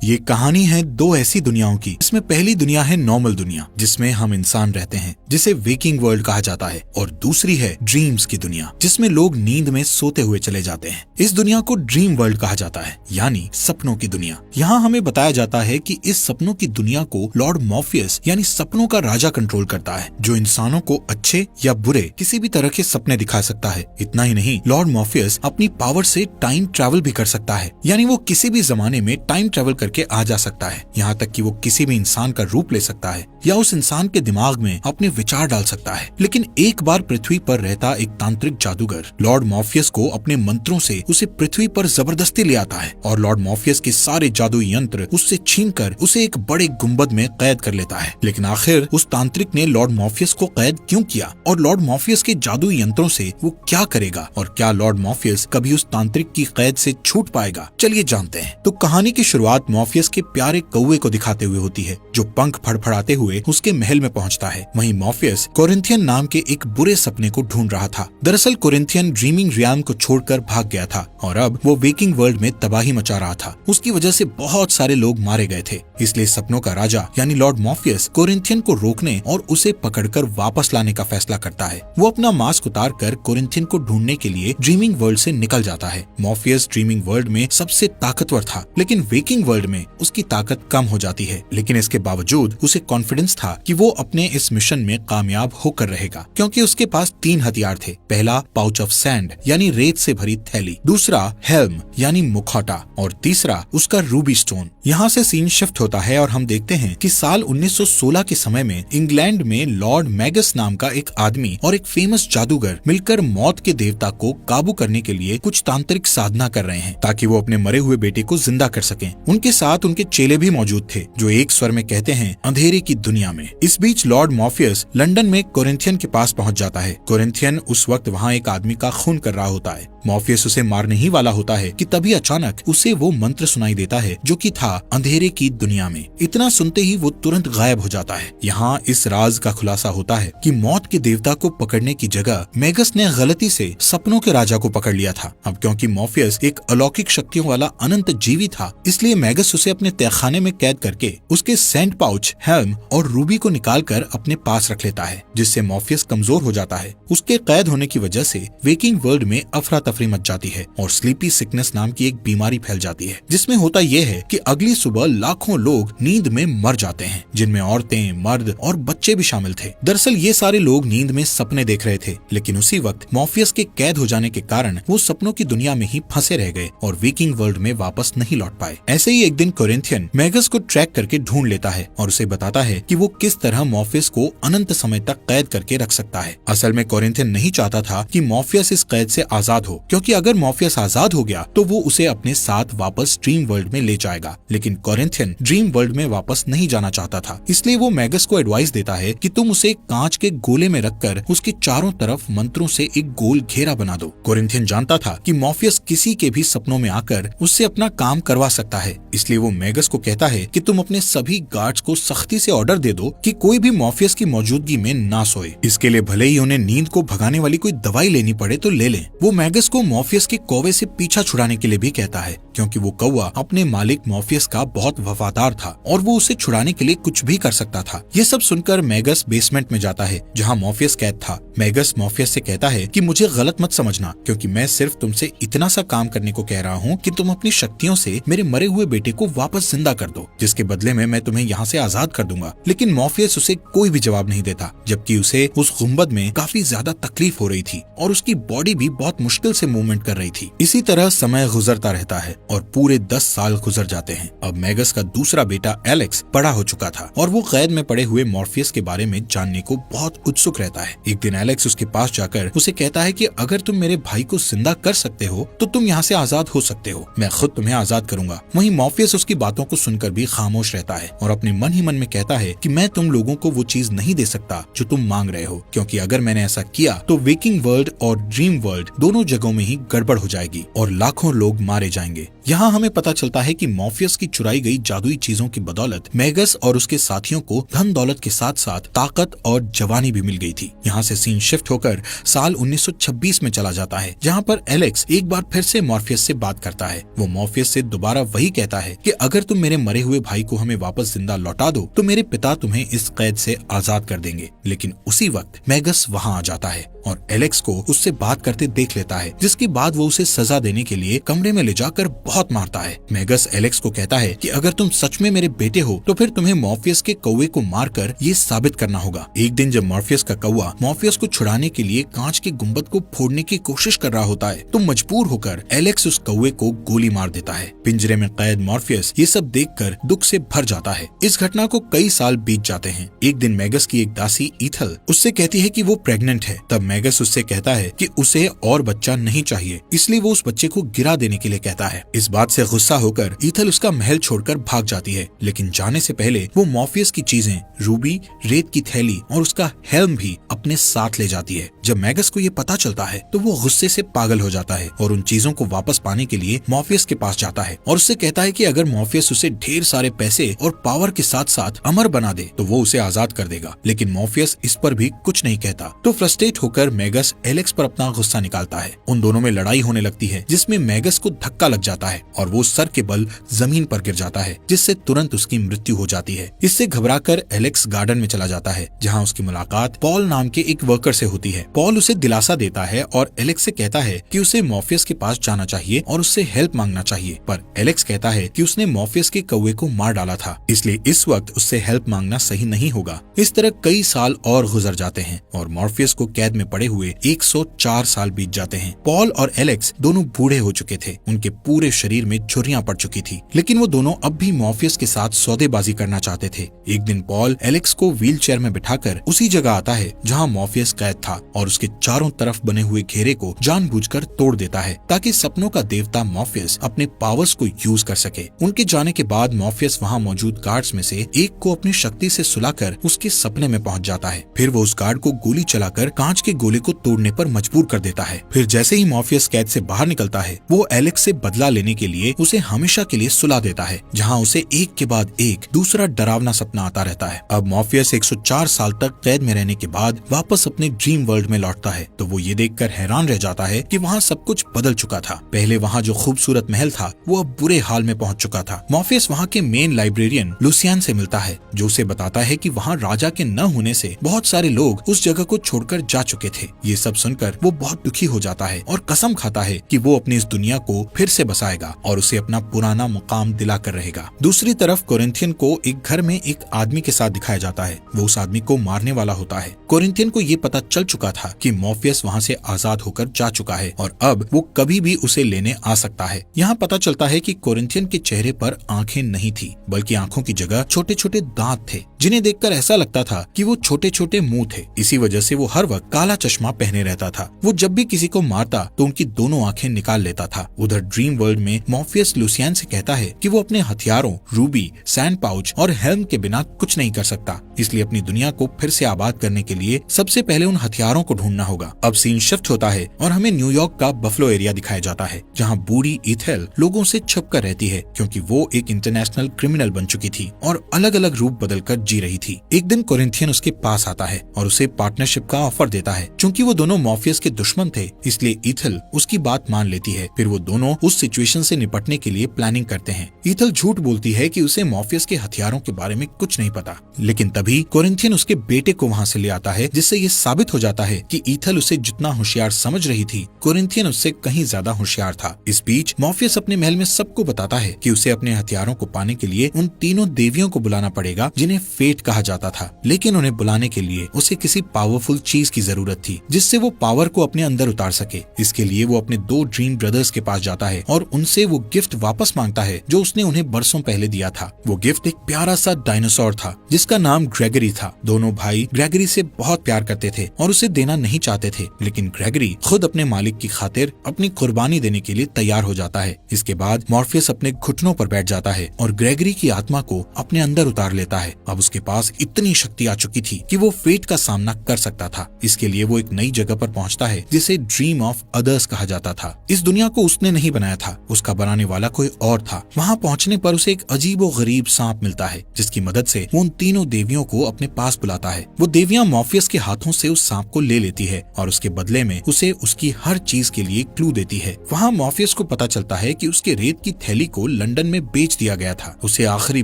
ये कहानी है दो ऐसी दुनियाओं की। इसमें पहली दुनिया है नॉर्मल दुनिया, जिसमें हम इंसान रहते हैं, जिसे वेकिंग वर्ल्ड कहा जाता है, और दूसरी है ड्रीम्स की दुनिया, जिसमें लोग नींद में सोते हुए चले जाते हैं। इस दुनिया को ड्रीम वर्ल्ड कहा जाता है, यानी सपनों की दुनिया। यहाँ हमें बताया जाता है कि इस सपनों की दुनिया को लॉर्ड मॉर्फियस यानी सपनों का राजा कंट्रोल करता है, जो इंसानों को अच्छे या बुरे किसी भी तरह के सपने दिखा सकता है। इतना ही नहीं, लॉर्ड मॉर्फियस अपनी पावर से टाइम ट्रैवल भी कर सकता है, यानी वो किसी भी जमाने में टाइम ट्रैवल करके आ जा सकता है। यहाँ तक कि वो किसी भी इंसान का रूप ले सकता है या उस इंसान के दिमाग में अपने विचार डाल सकता है। लेकिन एक बार पृथ्वी पर रहता एक तांत्रिक जादूगर लॉर्ड मॉर्फियस को अपने मंत्रों से उसे पृथ्वी पर जबरदस्ती ले आता है, और लॉर्ड मॉर्फियस के सारे जादुई यंत्र उससे छीनकर उसे एक बड़े गुंबद में कैद कर लेता है। लेकिन आखिर उस तांत्रिक ने लॉर्ड मॉर्फियस को कैद क्यों किया, और लॉर्ड मॉर्फियस के जादुई यंत्रों से वो क्या करेगा, और क्या लॉर्ड मॉर्फियस कभी उस तांत्रिक की कैद से छूट पाएगा? चलिए जानते हैं। तो कहानी की शुरुआत मॉर्फियस के प्यारे कौवे को दिखाते हुए होती है, जो पंख फड़फड़ाते हुए उसके महल में पहुंचता है। वहीं मॉर्फियस कोरिंथियन नाम के एक बुरे सपने को ढूंढ रहा था। दरअसल कोरिंथियन ड्रीमिंग रियाम को छोड़कर भाग गया था, और अब वो वेकिंग वर्ल्ड में तबाही मचा रहा था। उसकी वजह से बहुत सारे लोग मारे गए थे। इसलिए सपनों का राजा यानी लॉर्ड मॉर्फियस कोरिंथियन को रोकने और उसे पकड़कर वापस लाने का फैसला करता है। वो अपना मास्क उतार कर कोरिंथियन को ढूंढने के लिए ड्रीमिंग वर्ल्ड से निकल जाता है। मॉर्फियस ड्रीमिंग वर्ल्ड में सबसे ताकतवर था, लेकिन वेकिंग वर्ल्ड में उसकी ताकत कम हो जाती है। लेकिन इसके बावजूद उसे कॉन्फिडेंस था कि वो अपने इस मिशन में कामयाब होकर रहेगा, क्योंकि उसके पास 3 हथियार थे। पहला पाउच ऑफ सैंड यानी रेत से भरी थैली, दूसरा हेल्म यानी मुखौटा, और तीसरा उसका रूबी स्टोन। यहाँ से सीन शिफ्ट होता है और हम देखते हैं कि साल 1916 के समय में इंग्लैंड में लॉर्ड मैगस नाम का एक आदमी और एक फेमस जादूगर मिलकर मौत के देवता को काबू करने के लिए कुछ तांत्रिक साधना कर रहे हैं, ताकि वो अपने मरे हुए बेटे को जिंदा कर सकें। उनके साथ उनके चेले भी मौजूद थे, जो एक स्वर में कहते हैं अंधेरे की दुनिया में। इस बीच लॉर्ड मॉर्फियस लंदन में कोरिंथियन के पास पहुंच जाता है। कोरिंथियन उस वक्त वहां एक आदमी का खून कर रहा होता है। मॉर्फियस उसे मारने ही वाला होता है कि तभी अचानक उसे वो मंत्र सुनाई देता है, जो कि था अंधेरे की दुनिया में। इतना सुनते ही वो तुरंत गायब हो जाता है। यहाँ इस राज का खुलासा होता है कि मौत के देवता को पकड़ने की जगह मैगस ने गलती से सपनों के राजा को पकड़ लिया था। अब क्योंकि मॉर्फियस एक अलौकिक शक्तियों वाला अनंत जीवी था, इसलिए मैगस उसे अपने तहखाने में कैद करके उसके सैंड पाउच, हेल्म और रूबी को निकालकर अपने पास रख लेता है, जिससे मॉर्फियस कमजोर हो जाता है। उसके कैद होने की वजह से वेकिंग वर्ल्ड में अफरा तफरी मच जाती है और स्लीपी सिकनेस नाम की एक बीमारी फैल जाती है, जिसमें होता यह है कि अगली सुबह लाखों लोग नींद में मर जाते हैं, जिनमें औरतें, मर्द और बच्चे भी शामिल थे। दरअसल ये सारे लोग नींद में सपने देख रहे थे, लेकिन उसी वक्त मॉर्फियस के कैद हो जाने के कारण वो सपनों की दुनिया में ही फंसे रह गए और वेकिंग वर्ल्ड में वापस नहीं लौट पाए। ऐसे ही एक दिन कोरिंथियन मैगस को ट्रैक करके ढूंढ लेता है और उसे बताता है कि वो किस तरह मॉर्फियस को अनंत समय तक कैद करके रख सकता है। असल में कोरिंथियन नहीं चाहता था कि मॉर्फियस इस कैद से आजाद हो, क्योंकि अगर मॉर्फियस आजाद हो गया तो वो उसे अपने साथ वापस ड्रीम वर्ल्ड में ले जाएगा। लेकिन कोरिंथियन ड्रीम वर्ल्ड में वापस नहीं जाना चाहता था, इसलिए वो मैगस को एडवाइस देता है कि तुम उसे कांच के गोले में रखकर उसके चारों तरफ मंत्रों से एक गोल घेरा बना दो। कोरिंथियन जानता था कि मॉर्फियस किसी के भी सपनों में आकर उससे अपना काम करवा सकता है, इसलिए वो मैगस को कहता है कि तुम अपने सभी गार्ड्स को सख्ती से ऑर्डर दे दो कि कोई भी मॉर्फियस की मौजूदगी में ना सोए। इसके लिए भले ही उन्हें नींद को भगाने वाली कोई दवाई लेनी पड़े तो ले लें। वो मैगस को मॉर्फियस के कौवे से पीछा छुड़ाने के लिए भी कहता है, क्योंकि वो कौवा अपने मालिक मॉर्फियस का बहुत वफादार था और वो उसे छुड़ाने के लिए कुछ भी कर सकता था। ये सब सुनकर मैगस बेसमेंट में जाता है, जहाँ मॉर्फियस कैद था। मैगस मॉर्फियस से कहता है कि मुझे गलत मत समझना, क्योंकि मैं सिर्फ तुमसे इतना सा काम करने को कह रहा हूँ कि तुम अपनी शक्तियों से मेरे मरे हुए बेटे को वापस जिंदा कर दो, जिसके बदले में मैं तुम्हें यहाँ से आजाद कर दूंगा। लेकिन मॉर्फियस उसे कोई भी जवाब नहीं देता, जबकि उसे उस गुंबद में काफी ज्यादा तकलीफ हो रही थी और उसकी बॉडी भी बहुत मुश्किल से मूवमेंट कर रही थी। इसी तरह समय गुजरता रहता है और पूरे 10 साल गुजर जाते हैं। अब मैगस का दूसरा बेटा एलेक्स बड़ा हो चुका था और वो कैद में पड़े हुए मॉर्फियस के बारे में जानने को बहुत उत्सुक रहता है। एक दिन एलेक्स उसके पास जाकर उसे कहता है कि अगर तुम मेरे भाई को जिंदा कर सकते हो तो तुम यहाँ से आजाद हो सकते हो, मैं खुद तुम्हें आजाद करूंगा। वहीं मॉर्फियस उसकी बातों को सुनकर भी खामोश रहता है और अपने मन ही मन में कहता है कि मैं तुम लोगों को वो चीज नहीं दे सकता जो तुम मांग रहे हो, क्योंकि अगर मैंने ऐसा किया तो वेकिंग वर्ल्ड और ड्रीम वर्ल्ड दोनों जगहों में ही गड़बड़ हो जाएगी और लाखों लोग मारे जाएंगे। यहाँ हमें पता चलता है कि मॉर्फियस की चुराई गई जादुई चीजों की बदौलत मैगस और उसके साथियों को धन दौलत के साथ साथ ताकत और जवानी भी मिल गई थी। यहाँ से सीन शिफ्ट होकर साल 1926 में चला जाता है, जहाँ पर एलेक्स एक बार फिर से मॉर्फियस से बात करता है। वो मॉर्फियस से दोबारा वही कहता है कि अगर तुम मेरे मरे हुए भाई को हमें वापस जिंदा लौटा दो तो मेरे पिता तुम्हें इस कैद से आजाद कर देंगे। लेकिन उसी वक्त मैगस वहाँ आ जाता है और एलेक्स को उससे बात करते देख लेता है, जिसके बाद वो उसे सजा देने के लिए कमरे में ले जाकर बहुत मारता है। मैगस एलेक्स को कहता है कि अगर तुम सच में मेरे बेटे हो तो फिर तुम्हें मॉर्फियस के कौवे को मारकर ये साबित करना होगा। एक दिन जब मॉर्फियस का कौवा मॉर्फियस को छुड़ाने के लिए कांच के गुंबद को फोड़ने की कोशिश कर रहा होता है तो मजबूर होकर एलेक्स उस कौवे को गोली मार देता है। पिंजरे में कैद मॉर्फियस ये सब देखकर दुख से भर जाता है। इस घटना को कई साल बीत जाते हैं। एक दिन मैगस की एक दासी ईथल उससे कहती है कि वो प्रेग्नेंट है। तब मैगस उससे कहता है कि उसे और बच्चा नहीं चाहिए, इसलिए वो उस बच्चे को गिरा देने के लिए कहता है। इस बात से गुस्सा होकर ईथल उसका महल छोड़कर भाग जाती है, लेकिन जाने से पहले वो मॉर्फियस की चीजें, रूबी, रेत की थैली और उसका हेल्म भी अपने साथ ले जाती है। जब मैगस को ये पता चलता है तो वो गुस्से से पागल हो जाता है और उन चीजों को वापस पाने के लिए मॉर्फियस के पास जाता है और उससे कहता है कि अगर मॉर्फियस उसे ढेर सारे पैसे और पावर के साथ साथ अमर बना दे तो वो उसे आजाद कर देगा। लेकिन मॉर्फियस इस पर भी कुछ नहीं कहता। तो फ्रस्ट्रेट होकर मैगस एलेक्स पर अपना गुस्सा निकालता है। उन दोनों में लड़ाई होने लगती है, जिसमें मैगस को धक्का लग जाता है और वो सर के बल जमीन पर गिर जाता है, जिससे तुरंत उसकी मृत्यु हो जाती है। इससे घबराकर एलेक्स गार्डन में चला जाता है, जहाँ उसकी मुलाकात पॉल नाम के एक वर्कर से होती है। पॉल उसे दिलासा देता है और एलेक्स से कहता है कि उसे मॉर्फियस के पास जाना चाहिए और उससे हेल्प मांगना चाहिए, पर एलेक्स कहता है कि उसने मॉर्फियस के कौवे को मार डाला था, इसलिए इस वक्त उससे हेल्प मांगना सही नहीं होगा। इस तरह कई साल और गुजर जाते हैं और मॉर्फियस को कैद में पड़े हुए 104 साल बीत जाते हैं। पॉल और एलेक्स दोनों बूढ़े हो चुके थे, उनके पूरे शरीर में झुर्रियां पड़ चुकी थी, लेकिन वो दोनों अब भी मॉर्फियस के साथ सौदेबाजी करना चाहते थे। एक दिन पॉल एलेक्स को व्हील चेयर में बिठाकर उसी जगह आता है जहाँ मॉर्फियस कैद था और उसके चारों तरफ बने हुए घेरे को जानबूझकर तोड़ देता है ताकि सपनों का देवता मॉर्फियस अपने पावर्स को यूज कर सके। उनके जाने के बाद मॉर्फियस वहाँ मौजूद गार्ड्स में से एक को अपनी शक्ति से सुलाकर उसके सपने में पहुँच जाता है। फिर वो उस गार्ड को गोली चलाकर कांच के गोले को तोड़ने पर मजबूर कर देता है। फिर जैसे ही मॉर्फियस कैद से बाहर निकलता है वो एलेक्स से बदला लेने के लिए उसे हमेशा के लिए सुला देता है, जहाँ उसे एक के बाद एक दूसरा डरावना सपना आता रहता है। अब मॉर्फियस 104 साल तक कैद में रहने के बाद वापस अपने ड्रीम वर्ल्ड में लौटता है तो वो ये देखकर हैरान रह जाता है कि वहाँ सब कुछ बदल चुका था। पहले वहाँ जो खूबसूरत महल था वो अब बुरे हाल में पहुँच चुका था। मॉर्फियस वहाँ के मेन लाइब्रेरियन लुसियन से मिलता है, जो उसे बताता है कि वहाँ राजा के न होने से बहुत सारे लोग उस जगह को छोड़कर जा चुके थे। ये सब सुनकर वो बहुत दुखी हो जाता है और कसम खाता है कि वो अपनी इस दुनिया को फिर से बसाएगा और उसे अपना पुराना मुकाम दिला कर रहेगा। दूसरी तरफ कोरिंथियन को एक घर में एक आदमी के साथ दिखाया जाता है। वो उस आदमी को मारने वाला होता है। कोरिंथियन को ये पता चल चुका था कि मॉर्फियस वहाँ से आजाद होकर जा चुका है और अब वो कभी भी उसे लेने आ सकता है। यहाँ पता चलता है कि कोरिंथियन के चेहरे पर आंखें नहीं थी, बल्कि आंखों की जगह छोटे छोटे दांत थे, जिन्हें देखकर ऐसा लगता था कि वो छोटे छोटे मुंह थे। इसी वजह से वो हर वक्त काला चश्मा पहने रहता था। वो जब भी किसी को मारता तो उनकी दोनों आंखें निकाल लेता था। उधर ड्रीम वर्ल्ड में मॉर्फियस लुसियन से कहता है कि वो अपने हथियारों, रूबी, सैंड पाउच और हेल्म के बिना कुछ नहीं कर सकता, इसलिए अपनी दुनिया को फिर से आबाद करने के लिए सबसे पहले उन हथियारों को ढूंढना होगा। अब सीन शिफ्ट होता है और हमें न्यूयॉर्क का बफलो एरिया दिखाया जाता है, जहाँ बूढ़ी ईथेल लोगों से छुपकर रहती है, क्योंकि वो एक इंटरनेशनल क्रिमिनल बन चुकी थी और अलग अलग रूप बदलकर जी रही थी। एक दिन कोरिंथियन उसके पास आता है और उसे पार्टनरशिप का ऑफर देता है। चूंकि वो दोनों मॉर्फियस के दुश्मन थे, इसलिए ईथेल उसकी बात मान लेती है। फिर वो दोनों उस सिचुएशन से निपटने के लिए प्लानिंग करते हैं। ईथेल झूठ बोलती है कि उसे मॉर्फियस के हथियारों के बारे में कुछ नहीं पता, लेकिन तभी कोरिंथियन उसके बेटे को वहाँ से ले आता है, जिससे ये साबित हो जाता है कि ईथेल उसे जितना होशियार समझ रही थी, कोरिंथियन उससे कहीं ज्यादा होशियार था। इस बीच मॉर्फियस अपने महल में सबको बताता है कि उसे अपने हथियारों को पाने के लिए उन तीनों देवियों को बुलाना पड़ेगा, जिन्हें फेट कहा जाता था। लेकिन उन्हें बुलाने के लिए उसे किसी पावरफुल चीज की जरूरत थी, जिससे वो पावर को अपने अंदर उतार सके। इसके लिए वो अपने 2 ड्रीम ब्रदर्स के पास जाता है और उनसे वो गिफ्ट वापस मांगता है जो उसने उन्हें बरसों पहले दिया था। वो गिफ्ट एक प्यारा सा डायनासोर था, जिसका नाम ग्रेगरी था। दोनों भाई ग्रेगरी से बहुत प्यार करते थे और उसे देना नहीं चाहते थे, लेकिन ग्रेगरी खुद अपने मालिक की खातिर अपनी कुर्बानी देने के लिए तैयार हो जाता है। इसके बाद मॉर्फियस अपने घुटनों पर बैठ जाता है और ग्रेगरी की आत्मा को अपने अंदर उतार लेता है। अब उसके पास इतनी शक्ति आ चुकी थी कि वो फेट का सामना कर सकता था। इसके लिए वो एक नई जगह पर पहुंचता है, जिसे ड्रीम ऑफ अदर्स कहा जाता था। इस दुनिया को उसने नहीं बनाया था, उसका बनाने वाला कोई और था। वहाँ पहुँचने पर उसे एक अजीबो गरीब सांप मिलता है, जिसकी मदद से वो उन तीनों देवियों को अपने पास बुलाता है। वो देवियां मॉर्फियस के हाथों से उस सांप को ले लेती है और उसके बदले में उसे उसकी हर चीज के लिए क्लू देती है। वहाँ मॉर्फियस को पता चलता है कि उसके रेत की थैली को लंदन में बेच दिया गया था। उसे आखिरी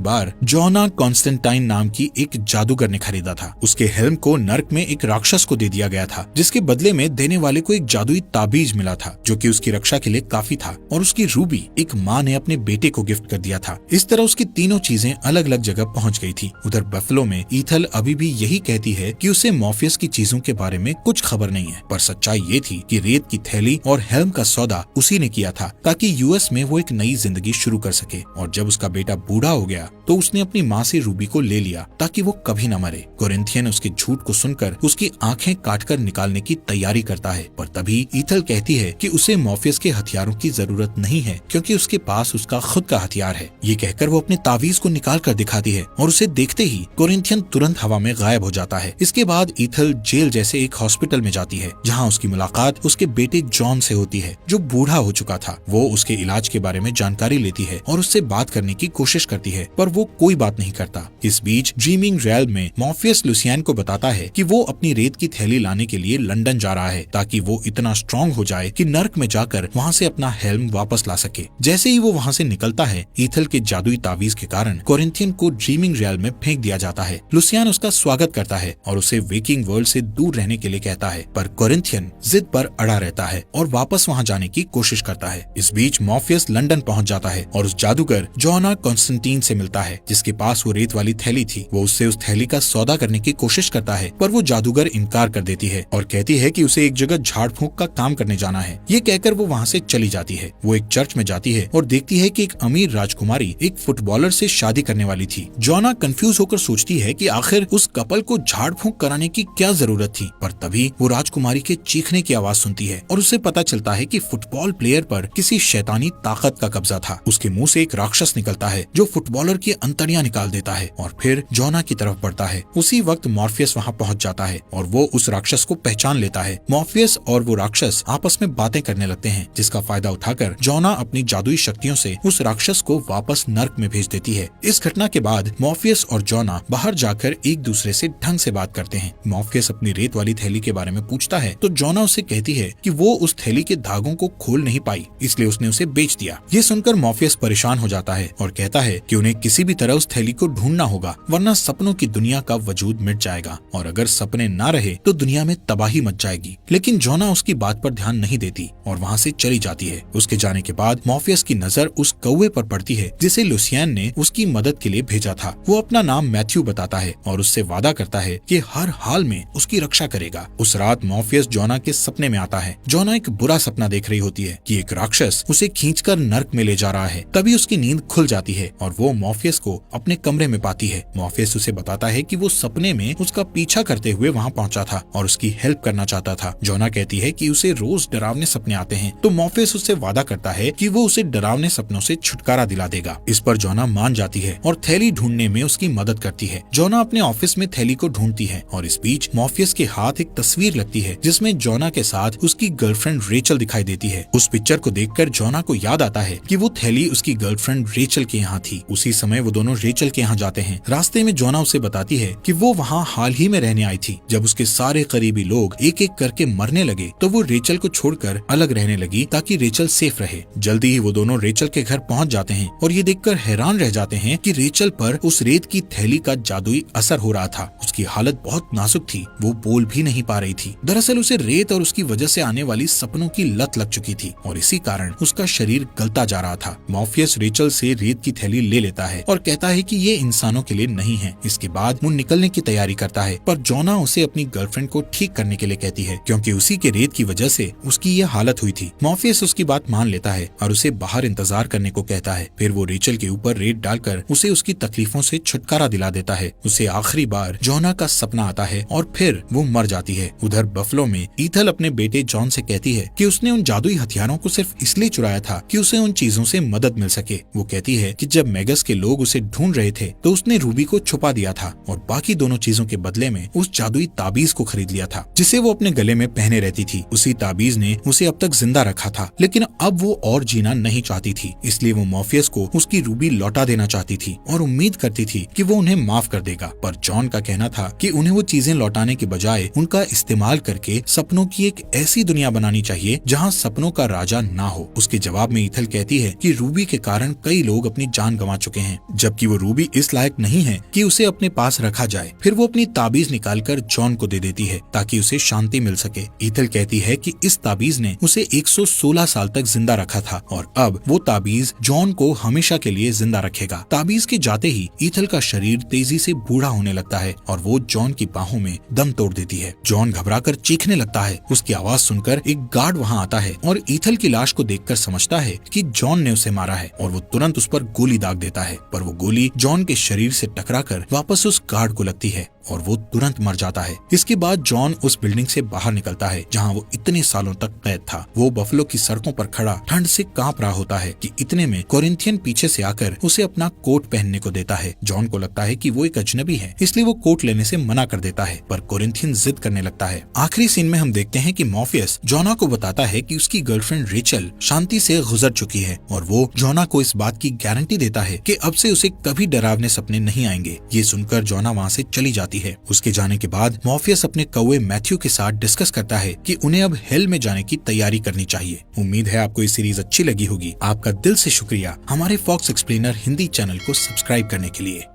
बार जोना कॉन्स्टेंटाइन नाम की एक जादूगर ने खरीदा था। उसके हेल्म को नर्क में एक राक्षस को दे दिया गया था, जिसके बदले में देने वाले को एक जादुई ताबीज मिला था, जो कि उसकी रक्षा के लिए काफी था। और उसकी रूबी एक माँ ने अपने बेटे को गिफ्ट कर दिया था। इस तरह उसकी तीनों चीजें अलग अलग जगह पहुँच गई थी। उधर बफलो में ईथल अभी भी यही कहती है कि उसे मॉर्फियस की चीजों के बारे में कुछ खबर नहीं है, पर सच्चाई ये थी कि रेत की थैली और हेल्म का सौदा उसी ने किया था, ताकि यूएस में वो एक नई जिंदगी शुरू कर सके। और जब उसका बेटा बूढ़ा हो गया तो उसने अपनी माँ से रूबी को ले लिया, ताकि वो कभी न मरे। कोरिंथियन उसके झूठ को सुनकर उसकी आंखें काटकर निकालने की तैयारी करता है, पर तभी ईथल कहती है कि उसे मॉर्फियस के हथियारों की जरूरत नहीं है, क्योंकि उसके पास उसका खुद का हथियार है। ये कहकर वो अपने तावीज को निकाल कर दिखाती है और उसे देखते ही कोरिंथियन तुरंत हवा में गायब हो जाता है। इसके बाद ईथल जेल जैसे एक हॉस्पिटल में जाती है, जहाँ उसकी मुलाकात उसके बेटे जॉन से होती है, जो बूढ़ा हो चुका था। वो उसके इलाज के बारे में जानकारी लेती है और उससे बात करने की कोशिश करती है, पर वो कोई बात नहीं करता। इस बीच ड्रीमिंग रेल्म में मॉर्फियस लुसियान को बताता है कि वो अपनी रेत की थैली लाने के लिए लंदन जा रहा है, ताकि वो इतना स्ट्रॉन्ग हो जाए कि नर्क में जाकर वहाँ से अपना हेल्म वापस ला सके। जैसे ही वो वहाँ से निकलता है, ईथल के जादुई तावीज के कारण कोरिंथियन को ड्रीमिंग रेल्म में फेंक दिया जाता है। लुसियान उसका स्वागत करता है और उसे वेकिंग वर्ल्ड से दूर रहने के लिए कहता है, पर कोरिंथियन जिद पर अड़ा रहता है और वापस वहाँ जाने की कोशिश करता है। इस बीच मॉर्फियस लंदन पहुँच जाता है और उस जादूगर जोना कॉन्स्टेंटीन से मिलता है, जिसके पास वो रेत वाली थैली थी। वो उससे उस थैली का सौदा करने की कोशिश करता है, पर वो जादूगर इनकार कर देती है और कहती है कि उसे एक जगह झाड़ फूंक का काम करने जाना है। ये कहकर वो वहाँ से चली जाती है। वो एक चर्च में जाती है और देखती है कि एक अमीर राजकुमारी एक फुटबॉलर से शादी करने वाली थी। जोना कंफ्यूज होकर सोचती है कि आखिर उस कपल को झाड़ फूंक कराने की क्या जरूरत थी, पर तभी वो राजकुमारी के चीखने की आवाज सुनती है और उसे पता चलता है कि फुटबॉल प्लेयर पर किसी शैतानी ताकत का कब्जा था। उसके मुंह से एक राक्षस निकलता है जो फुटबॉलर की अंतड़ियां निकाल देता है और फिर जोना की तरफ बढ़ता है। उसी वक्त मॉर्फियस वहाँ पहुँच जाता है और वो उस राक्षस को पहचान लेता है। मॉर्फियस और वो राक्षस आपस में बातें करने लगते हैं, जिसका फायदा उठाकर जोना अपनी जादुई शक्तियों से उस राक्षस को वापस नर्क में भेज देती है। इस घटना के बाद मॉर्फियस और जोना बाहर जाकर एक दूसरे से ढंग से बात करते हैं। मॉर्फियस अपनी रेत वाली थैली के बारे में पूछता है तो जोना उसे कहती है कि वो उस थैली के धागों को खोल नहीं पाई, इसलिए उसने उसे बेच दिया। ये सुनकर मॉर्फियस परेशान हो जाता है और कहता है कि उन्हें किसी भी तरह उस थैली को ढूंढना होगा, वरना सपनों की दुनिया का वजूद मिट जाएगा और अगर सपने ना रहे तो दुनिया में तबाही मच जाएगी। लेकिन जोना उसकी बात पर ध्यान नहीं देती और वहाँ से चली जाती है। उसके जाने के बाद मॉर्फियस की नजर उस कौवे पर पड़ती है जिसे लुसियान ने उसकी मदद के लिए भेजा था। वो अपना नाम मैथ्यू बताता है और उससे वादा करता है कि हर हाल में उसकी रक्षा करेगा। उस रात मॉर्फियस जोना के सपने में आता है। जोना एक बुरा सपना देख रही होती है कि एक राक्षस उसे खींचकर नर्क में ले जा रहा है। तभी उसकी नींद खुल जाती है और वो मॉर्फियस को अपने कमरे में पाती है। मॉर्फियस उसे बताता है कि वो सपने में उसका पीछा करते हुए वहाँ पहुँचा था और उसकी हेल्प करना चाहता था। जोना कहती है कि उसे रोज डरावने सपने आते हैं, तो मॉर्फियस उससे वादा करता है कि वो उसे डरावने सपनों से छुटकारा दिला देगा। इस पर जोना मान जाती है और थैली ढूंढने में उसकी मदद करती है। जोना अपने ऑफिस में थैली को ढूंढती है और इस बीच मॉर्फियस के हाथ एक तस्वीर लगती है जिसमें जोना के साथ उसकी गर्लफ्रेंड रेचल दिखाई देती है। उस पिक्चर को देखकर जोना को याद आता है कि वो थैली उसकी गर्लफ्रेंड रेचल के यहाँ थी। उसी समय वो दोनों रेचल के यहाँ जाते हैं। रास्ते में जोना उसे बताती है कि वो वहाँ हाल ही में रहने आई थी। जब उसके सारे करीबी लोग एक एक करके मरने लगे तो वो रेचल को छोड़कर अलग रहने लगी ताकि रेचल सेफ रहे। जल्दी ही वो दोनों रेचल के घर पहुँच जाते हैं और ये देखकर हैरान रह जाते हैं कि रेचल पर उस रेत की थैली का जादुई असर हो रहा था। उसकी हालत बहुत नाजुक थी, वो बोल भी नहीं पा रही थी। दरअसल उसे रेत और उसकी वजह से आने वाली सपनों की लत लग चुकी थी और इसी कारण उसका शरीर गलता जा रहा था। मॉर्फियस रेचल से रेत की थैली ले लेता है और कहता है कि ये इंसानों के लिए नहीं है। इसके बाद वो निकलने की तैयारी करता है, पर जोना उसे अपनी गर्लफ्रेंड को ठीक करने के लिए कहती है क्योंकि उसी के रेत की वजह से उसकी ये हालत हुई थी। मॉर्फियस उसकी बात मान लेता है और उसे बाहर इंतजार करने को कहता है। फिर वो रेचल के ऊपर रेत डालकर उसे उसकी तकलीफों से छुटकारा दिला देता है। उसे आखिरी बार जोना का सपना आता है और फिर वो मर जाती है। उधर बफलो में ईथल अपने बेटे जॉन से कहती है कि उसने उन जादुई हथियारों को सिर्फ इसलिए चुराया था कि उसे उन चीजों से मदद मिल सके। वो कहती है कि जब मेगस के लोग लोग उसे ढूंढ रहे थे तो उसने रूबी को छुपा दिया था और बाकी दोनों चीजों के बदले में उस जादुई ताबीज को खरीद लिया था जिसे वो अपने गले में पहने रहती थी। उसी ताबीज ने उसे अब तक जिंदा रखा था, लेकिन अब वो और जीना नहीं चाहती थी, इसलिए वो मॉर्फियस को उसकी रूबी लौटा देना चाहती थी और उम्मीद करती थी कि वो उन्हें माफ कर देगा। पर जॉन का कहना था कि उन्हें वो चीजें लौटाने के बजाय उनका इस्तेमाल करके सपनों की एक ऐसी दुनिया बनानी चाहिए जहाँ सपनों का राजा ना हो। उसके जवाब में ईथल कहती है कि रूबी के कारण कई लोग अपनी जान गंवा चुके हैं, जबकि वो रूबी इस लायक नहीं है कि उसे अपने पास रखा जाए। फिर वो अपनी ताबीज निकालकर जॉन को दे देती है ताकि उसे शांति मिल सके। ईथल कहती है कि इस ताबीज ने उसे 116 साल तक जिंदा रखा था और अब वो ताबीज जॉन को हमेशा के लिए जिंदा रखेगा। ताबीज के जाते ही ईथल का शरीर तेजी से बूढ़ा होने लगता है और वो जॉन की बाहों में दम तोड़ देती है। जॉन घबराकर चीखने लगता है। उसकी आवाज सुनकर एक गार्ड वहाँ आता है और ईथल की लाश को देखकर समझता है कि जॉन ने उसे मारा है और वो तुरंत उस पर गोली दाग देता है, पर वो गोली जॉन के शरीर से टकराकर वापस उस गार्ड को लगती है और वो तुरंत मर जाता है। इसके बाद जॉन उस बिल्डिंग से बाहर निकलता है जहाँ वो इतने सालों तक कैद था। वो बफलो की सड़कों पर खड़ा ठंड से कांप रहा होता है कि इतने में कोरिंथियन पीछे से आकर उसे अपना कोट पहनने को देता है। जॉन को लगता है कि वो एक अजनबी है, इसलिए वो कोट लेने से मना कर देता है, पर कोरिंथियन जिद करने लगता है। आखिरी सीन में हम देखते हैं कि मॉर्फियस जोना को बताता है कि उसकी गर्लफ्रेंड रेचल शांति से गुजर चुकी है और वो जोना को इस बात की गारंटी देता है कि अब से उसे कभी डरावने सपने नहीं आएंगे। ये सुनकर जोना वहाँ से चली जाती है। उसके जाने के बाद मॉर्फियस अपने कौवे मैथ्यू के साथ डिस्कस करता है कि उन्हें अब हेल में जाने की तैयारी करनी चाहिए। उम्मीद है आपको ये सीरीज अच्छी लगी होगी। आपका दिल से शुक्रिया हमारे फॉक्स एक्सप्लेनर हिंदी चैनल को सब्सक्राइब करने के लिए।